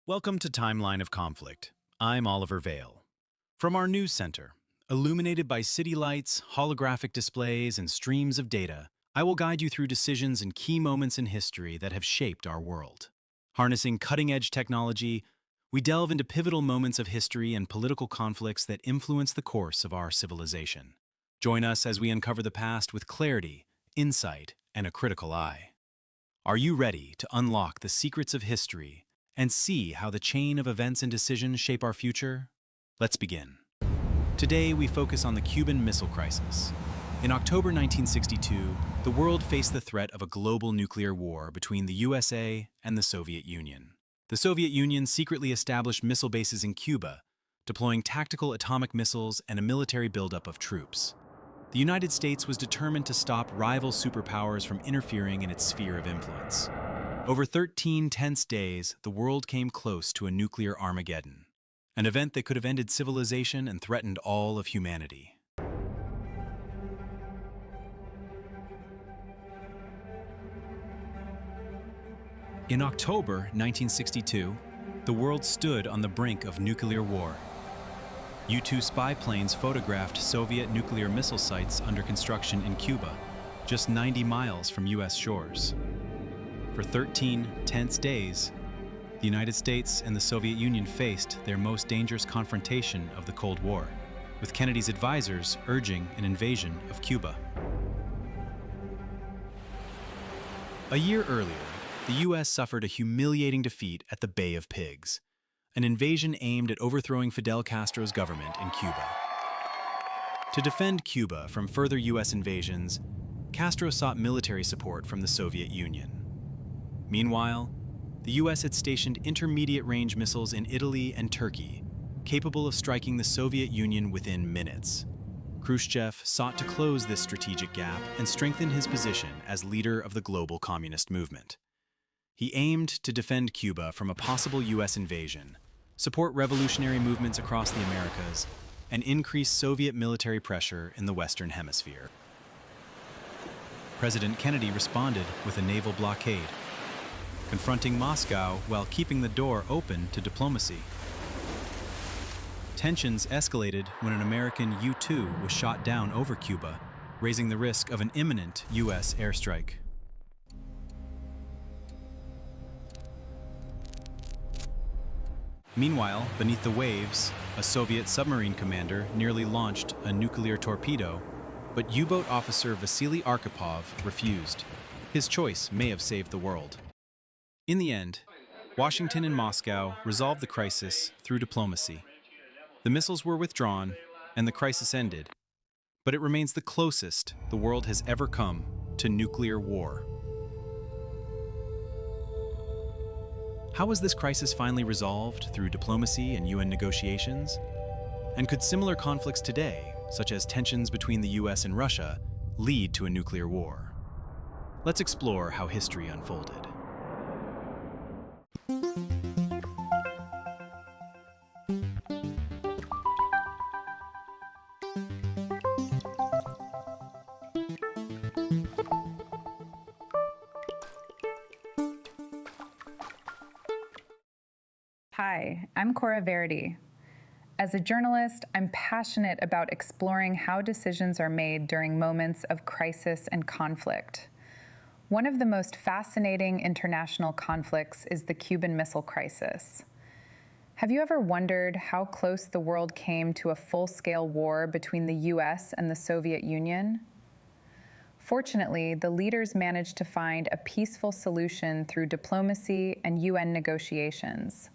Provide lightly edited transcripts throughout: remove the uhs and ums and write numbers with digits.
Welcome to Timeline of Conflict. I'm Oliver Vale. From our news center, illuminated by city lights, holographic displays, and streams of data, I will guide you through decisions and key moments in history that have shaped our world. Harnessing cutting-edge technology, we delve into pivotal moments of history and political conflicts that influence the course of our civilization. Join us as we uncover the past with clarity, insight, and a critical eye. Are you ready to unlock the secrets of history and see how the chain of events and decisions shape our future? Let's begin. Today, we focus on the Cuban Missile Crisis. In October 1962, the world faced the threat of a global nuclear war between the USA and the Soviet Union. The Soviet Union secretly established missile bases in Cuba, deploying tactical atomic missiles and a military buildup of troops. The United States was determined to stop rival superpowers from interfering in its sphere of influence. Over 13 tense days, the world came close to a nuclear Armageddon, an event that could have ended civilization and threatened all of humanity. In October 1962, the world stood on the brink of nuclear war. U-2 spy planes photographed Soviet nuclear missile sites under construction in Cuba, just 90 miles from U.S. shores. For 13 tense days, the United States and the Soviet Union faced their most dangerous confrontation of the Cold War, with Kennedy's advisors urging an invasion of Cuba. A year earlier, the U.S. suffered a humiliating defeat at the Bay of Pigs, an invasion aimed at overthrowing Fidel Castro's government in Cuba. To defend Cuba from further U.S. invasions, Castro sought military support from the Soviet Union. Meanwhile, the U.S. had stationed intermediate-range missiles in Italy and Turkey, capable of striking the Soviet Union within minutes. Khrushchev sought to close this strategic gap and strengthen his position as leader of the global communist movement. He aimed to defend Cuba from a possible U.S. invasion, support revolutionary movements across the Americas, and increase Soviet military pressure in the Western Hemisphere. President Kennedy responded with a naval blockade, confronting Moscow while keeping the door open to diplomacy. Tensions escalated when an American U-2 was shot down over Cuba, raising the risk of an imminent U.S. airstrike. Meanwhile, beneath the waves, a Soviet submarine commander nearly launched a nuclear torpedo, but U-boat officer Vasily Arkhipov refused. His choice may have saved the world. In the end, Washington and Moscow resolved the crisis through diplomacy. The missiles were withdrawn, and the crisis ended, but it remains the closest the world has ever come to nuclear war. How was this crisis finally resolved through diplomacy and UN negotiations? And could similar conflicts today, such as tensions between the US and Russia, lead to a nuclear war? Let's explore how history unfolded. Hi, I'm Cora Verity. As a journalist, I'm passionate about exploring how decisions are made during moments of crisis and conflict. One of the most fascinating international conflicts is the Cuban Missile Crisis. Have you ever wondered how close the world came to a full-scale war between the US and the Soviet Union? Fortunately, the leaders managed to find a peaceful solution through diplomacy and UN negotiations.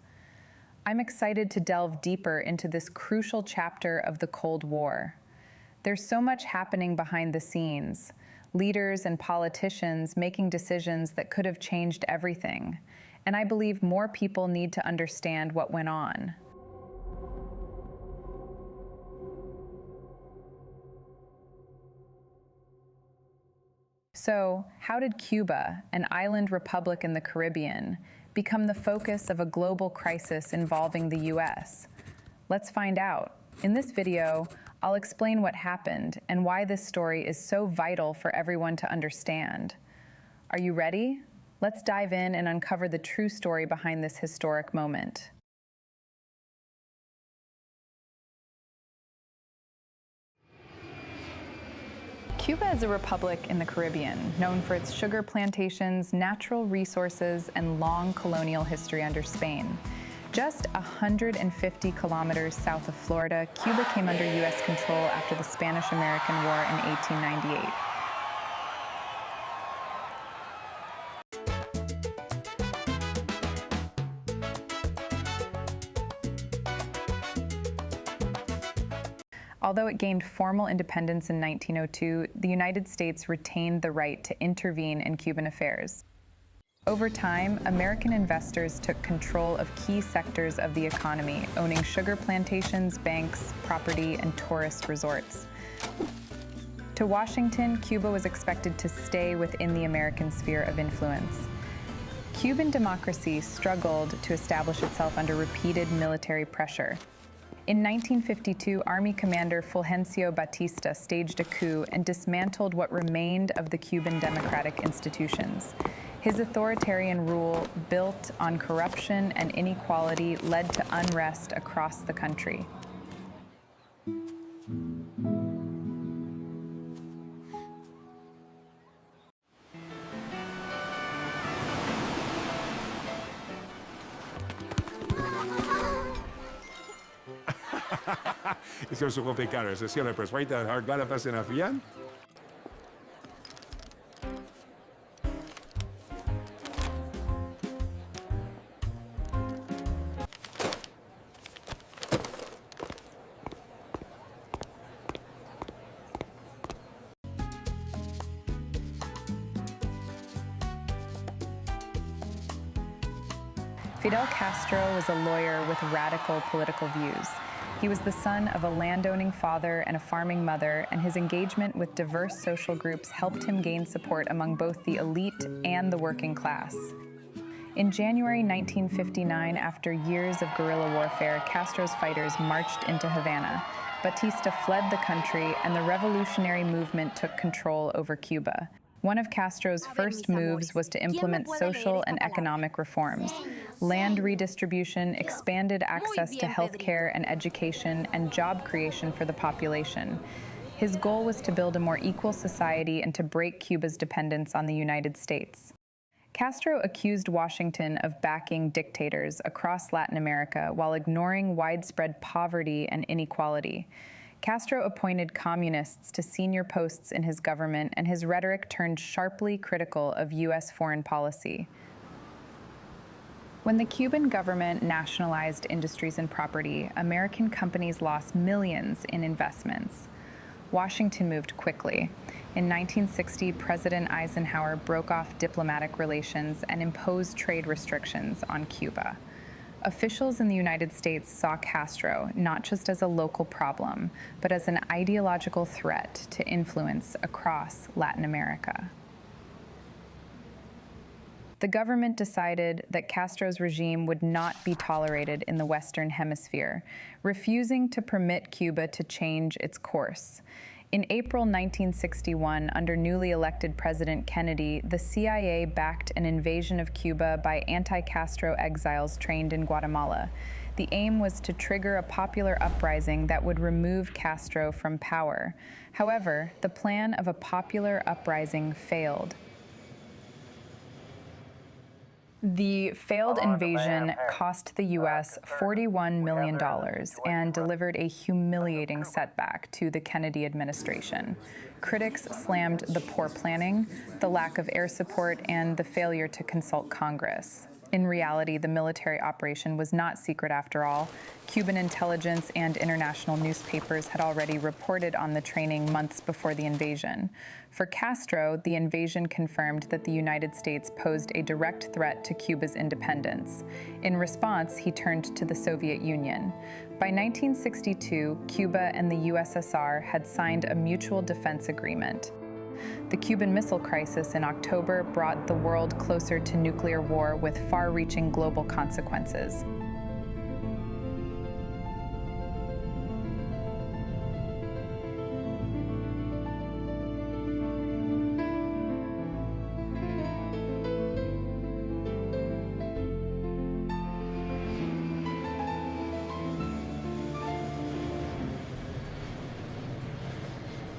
I'm excited to delve deeper into this crucial chapter of the Cold War. There's so much happening behind the scenes, leaders and politicians making decisions that could have changed everything, and I believe more people need to understand what went on. So, how did Cuba, an island republic in the Caribbean, become the focus of a global crisis involving the US? Let's find out. In this video, I'll explain what happened and why this story is so vital for everyone to understand. Are you ready? Let's dive in and uncover the true story behind this historic moment. Cuba is a republic in the Caribbean, known for its sugar plantations, natural resources, and long colonial history under Spain. Just 150 kilometers south of Florida, Cuba came under U.S. control after the Spanish-American War in 1898. Although it gained formal independence in 1902, the United States retained the right to intervene in Cuban affairs. Over time, American investors took control of key sectors of the economy, owning sugar plantations, banks, property, and tourist resorts. To Washington, Cuba was expected to stay within the American sphere of influence. Cuban democracy struggled to establish itself under repeated military pressure. In 1952, Army Commander Fulgencio Batista staged a coup and dismantled what remained of the Cuban democratic institutions. His authoritarian rule, built on corruption and inequality, led to unrest across the country. Isso é o complicado. Sesione persuadida har garafas en afian. Fidel Castro was a lawyer with radical political views. He was the son of a landowning father and a farming mother, and his engagement with diverse social groups helped him gain support among both the elite and the working class. In January 1959, after years of guerrilla warfare, Castro's fighters marched into Havana. Batista fled the country, and the revolutionary movement took control over Cuba. One of Castro's first moves was to implement social and economic reforms. Land redistribution, expanded access to healthcare and education, and job creation for the population. His goal was to build a more equal society and to break Cuba's dependence on the United States. Castro accused Washington of backing dictators across Latin America while ignoring widespread poverty and inequality. Castro appointed communists to senior posts in his government, and his rhetoric turned sharply critical of U.S. foreign policy. When the Cuban government nationalized industries and property, American companies lost millions in investments. Washington moved quickly. In 1960, President Eisenhower broke off diplomatic relations and imposed trade restrictions on Cuba. Officials in the United States saw Castro not just as a local problem, but as an ideological threat to influence across Latin America. The government decided that Castro's regime would not be tolerated in the Western Hemisphere, refusing to permit Cuba to change its course. In April 1961, under newly elected President Kennedy, the CIA backed an invasion of Cuba by anti-Castro exiles trained in Guatemala. The aim was to trigger a popular uprising that would remove Castro from power. However, the plan of a popular uprising failed. The failed invasion cost the U.S. $41 million and delivered a humiliating setback to the Kennedy administration. Critics slammed the poor planning, the lack of air support, and the failure to consult Congress. In reality, the military operation was not secret after all. Cuban intelligence and international newspapers had already reported on the training months before the invasion. For Castro, the invasion confirmed that the United States posed a direct threat to Cuba's independence. In response, he turned to the Soviet Union. By 1962, Cuba and the USSR had signed a mutual defense agreement. The Cuban Missile Crisis in October brought the world closer to nuclear war with far-reaching global consequences.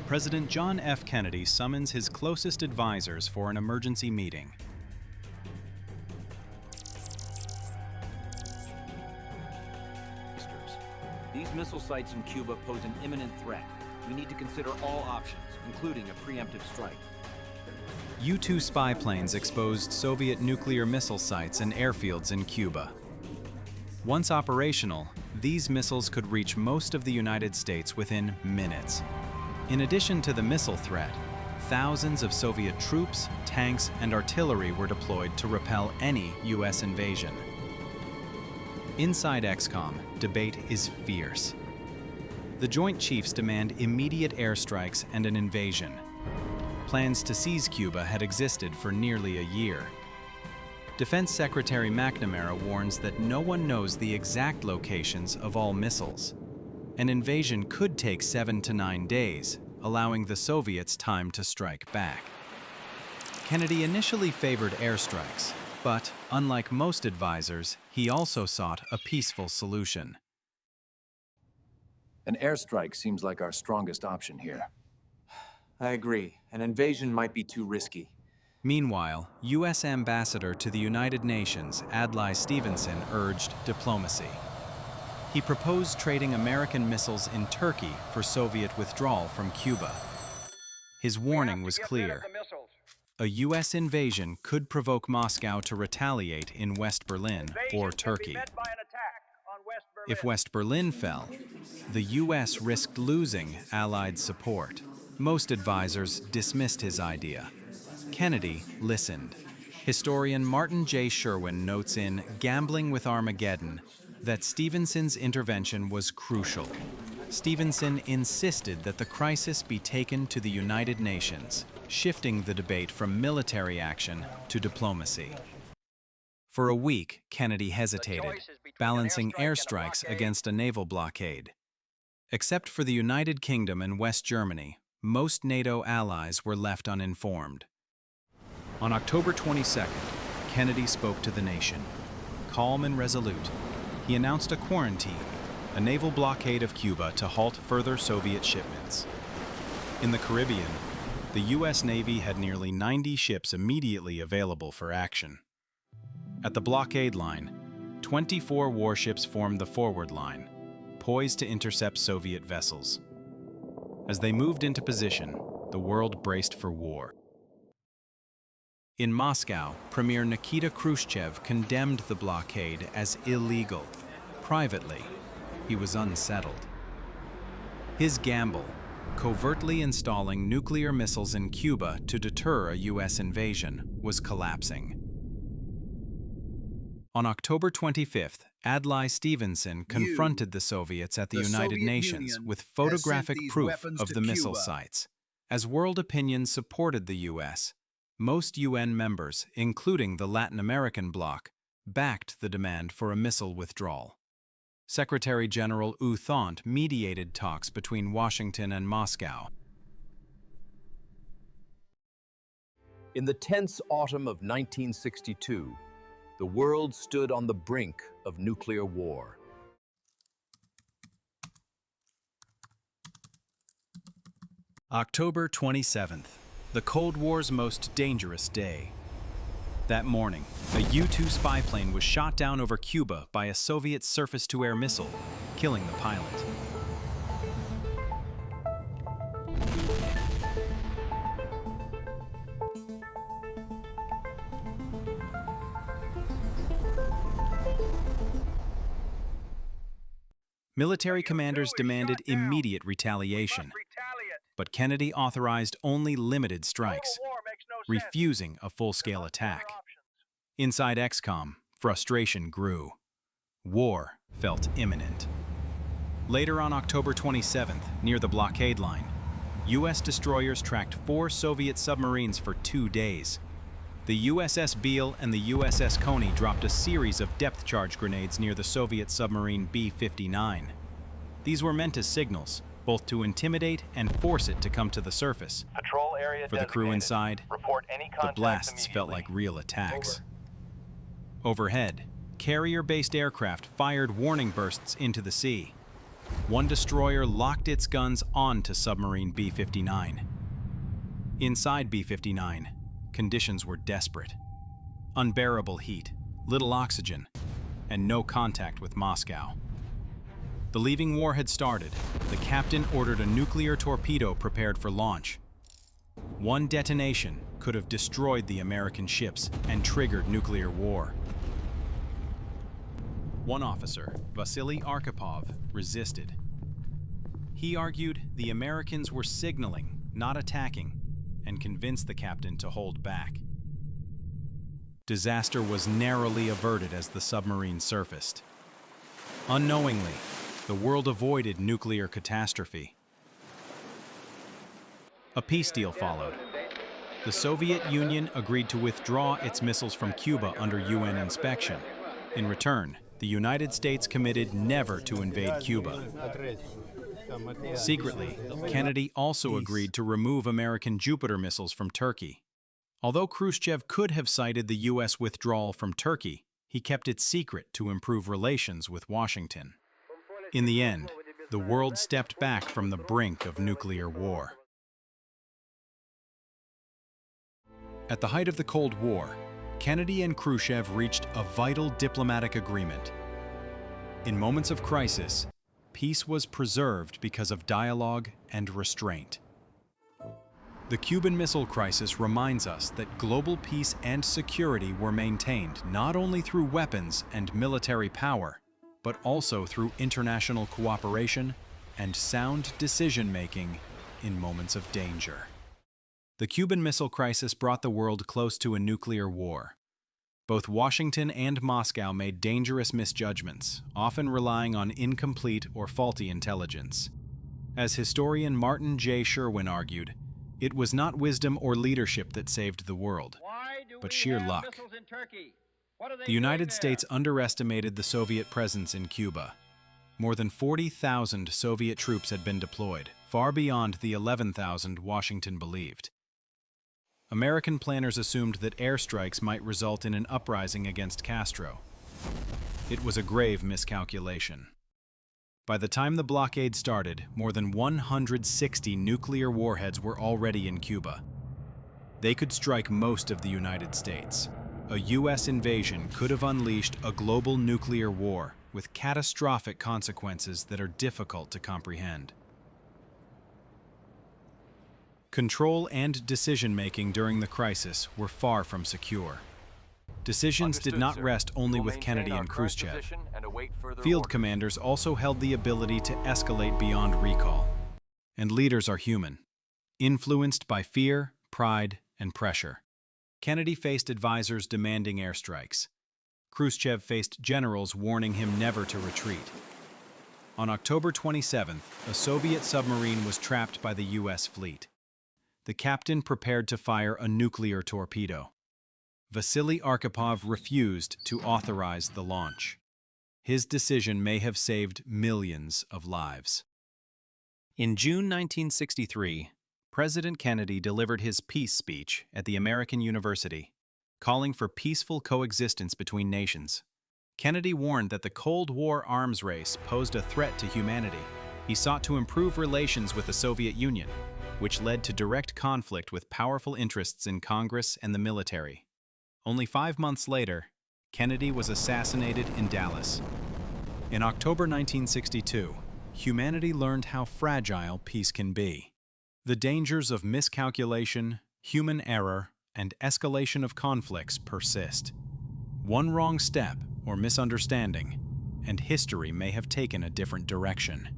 President John F. Kennedy summons his closest advisors for an emergency meeting. These missile sites in Cuba pose an imminent threat. We need to consider all options, including a preemptive strike. U-2 spy planes exposed Soviet nuclear missile sites and airfields in Cuba. Once operational, these missiles could reach most of the United States within minutes. In addition to the missile threat, thousands of Soviet troops, tanks, and artillery were deployed to repel any U.S. invasion. Inside XCOM, debate is fierce. The Joint Chiefs demand immediate airstrikes and an invasion. Plans to seize Cuba had existed for nearly a year. Defense Secretary McNamara warns that no one knows the exact locations of all missiles. An invasion could take 7 to 9 days, allowing the Soviets time to strike back. Kennedy initially favored airstrikes, but unlike most advisors, he also sought a peaceful solution. An airstrike seems like our strongest option here. I agree. An invasion might be too risky. Meanwhile, U.S. Ambassador to the United Nations, Adlai Stevenson, urged diplomacy. He proposed trading American missiles in Turkey for Soviet withdrawal from Cuba. His warning was clear. A U.S. invasion could provoke Moscow to retaliate in West Berlin or Turkey. If West Berlin fell, the U.S. risked losing Allied support. Most advisors dismissed his idea. Kennedy listened. Historian Martin J. Sherwin notes in Gambling with Armageddon that Stevenson's intervention was crucial. Stevenson insisted that the crisis be taken to the United Nations, shifting the debate from military action to diplomacy. For a week, Kennedy hesitated, balancing airstrikes against a naval blockade. Except for the United Kingdom and West Germany, most NATO allies were left uninformed. On October 22nd, Kennedy spoke to the nation. Calm and resolute, he announced a quarantine, a naval blockade of Cuba to halt further Soviet shipments. In the Caribbean, the U.S. Navy had nearly 90 ships immediately available for action. At the blockade line, 24 warships formed the forward line, poised to intercept Soviet vessels. As they moved into position, the world braced for war. In Moscow, Premier Nikita Khrushchev condemned the blockade as illegal. Privately, he was unsettled. His gamble, covertly installing nuclear missiles in Cuba to deter a U.S. invasion, was collapsing. On October 25th, Adlai Stevenson confronted the Soviets at the United Nations with photographic proof of the missile sites. As world opinion supported the U.S., most UN members, including the Latin American bloc, backed the demand for a missile withdrawal. Secretary General U Thant mediated talks between Washington and Moscow. In the tense autumn of 1962, the world stood on the brink of nuclear war. October 27th, the Cold War's most dangerous day. That morning, a U-2 spy plane was shot down over Cuba by a Soviet surface-to-air missile, killing the pilot. Military commanders demanded immediate retaliation, but Kennedy authorized only limited strikes, refusing a full-scale attack. Inside XCOM, frustration grew. War felt imminent. Later on October 27th, near the blockade line, U.S. destroyers tracked 4 Soviet submarines for 2 days. The USS Beale and the USS Coney dropped a series of depth-charge grenades near the Soviet submarine B-59. These were meant as signals, both to intimidate and force it to come to the surface. Patrol area For the crew inside, Report any the contact blasts felt immediately. like real attacks. Overhead, carrier-based aircraft fired warning bursts into the sea. one destroyer locked its guns onto submarine B-59. Inside B-59, conditions were desperate. Unbearable heat, little oxygen, and no contact with Moscow. The leaving war had started. The captain ordered a nuclear torpedo prepared for launch. One detonation could have destroyed the American ships and triggered nuclear war. One officer, Vasily Arkhipov, resisted. He argued the Americans were signaling, not attacking, and convinced the captain to hold back. Disaster was narrowly averted as the submarine surfaced. Unknowingly, the world avoided nuclear catastrophe. A peace deal followed. The Soviet Union agreed to withdraw its missiles from Cuba under UN inspection. In return, the United States committed never to invade Cuba. Secretly, Kennedy also agreed to remove American Jupiter missiles from Turkey. Although Khrushchev could have cited the U.S. withdrawal from Turkey, he kept it secret to improve relations with Washington. In the end, the world stepped back from the brink of nuclear war. At the height of the Cold War, Kennedy and Khrushchev reached a vital diplomatic agreement. In moments of crisis, peace was preserved because of dialogue and restraint. The Cuban Missile Crisis reminds us that global peace and security were maintained not only through weapons and military power, but also through international cooperation and sound decision-making in moments of danger. The Cuban Missile Crisis brought the world close to a nuclear war. Both Washington and Moscow made dangerous misjudgments, often relying on incomplete or faulty intelligence. As historian Martin J. Sherwin argued, it was not wisdom or leadership that saved the world, but sheer luck. The United States underestimated the Soviet presence in Cuba. More than 40,000 Soviet troops had been deployed, far beyond the 11,000 Washington believed. American planners assumed that airstrikes might result in an uprising against Castro. It was a grave miscalculation. By the time the blockade started, more than 160 nuclear warheads were already in Cuba. They could strike most of the United States. A U.S. invasion could have unleashed a global nuclear war with catastrophic consequences that are difficult to comprehend. Control and decision-making during the crisis were far from secure. Decisions did not rest only with Kennedy and Khrushchev. Field commanders also held the ability to escalate beyond recall. And leaders are human, influenced by fear, pride, and pressure. Kennedy faced advisors demanding airstrikes. Khrushchev faced generals warning him never to retreat. On October 27th, a Soviet submarine was trapped by the U.S. fleet. The captain prepared to fire a nuclear torpedo. Vasily Arkhipov refused to authorize the launch. His decision may have saved millions of lives. In June 1963, President Kennedy delivered his peace speech at the American University, calling for peaceful coexistence between nations. Kennedy warned that the Cold War arms race posed a threat to humanity. He sought to improve relations with the Soviet Union, which led to direct conflict with powerful interests in Congress and the military. Only 5 months later, Kennedy was assassinated in Dallas. In October 1962, humanity learned how fragile peace can be. The dangers of miscalculation, human error, and escalation of conflicts persist. One wrong step or misunderstanding, and history may have taken a different direction.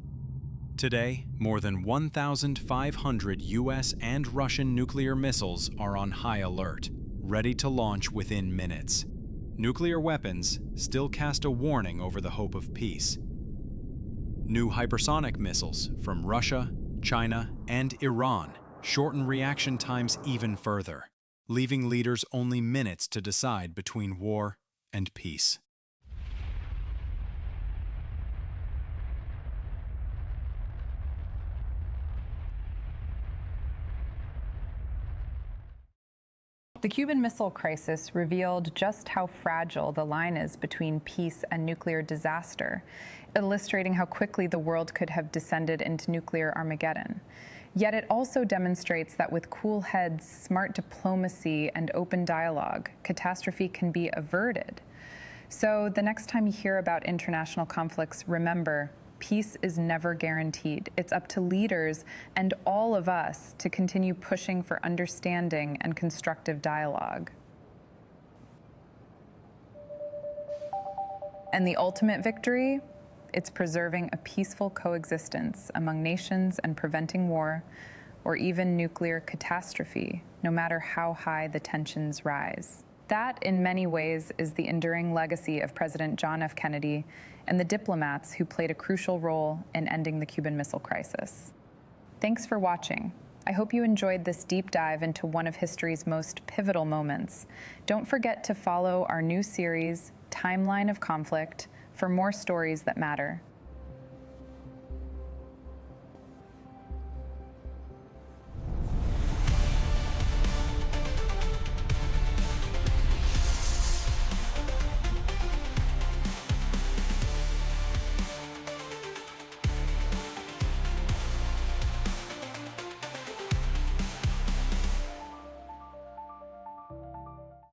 Today, more than 1,500 U.S. and Russian nuclear missiles are on high alert, ready to launch within minutes. Nuclear weapons still cast a warning over the hope of peace. New hypersonic missiles from Russia, China, and Iran shorten reaction times even further, leaving leaders only minutes to decide between war and peace. The Cuban Missile Crisis revealed just how fragile the line is between peace and nuclear disaster, illustrating how quickly the world could have descended into nuclear Armageddon. Yet it also demonstrates that with cool heads, smart diplomacy, and open dialogue, catastrophe can be averted. So the next time you hear about international conflicts, remember, peace is never guaranteed. It's up to leaders and all of us to continue pushing for understanding and constructive dialogue. And the ultimate victory? It's preserving a peaceful coexistence among nations and preventing war, or even nuclear catastrophe, no matter how high the tensions rise. That, in many ways, is the enduring legacy of President John F. Kennedy and the diplomats who played a crucial role in ending the Cuban Missile Crisis. Thanks for watching. I hope you enjoyed this deep dive into one of history's most pivotal moments. Don't forget to follow our new series, Timeline of Conflict, for more stories that matter.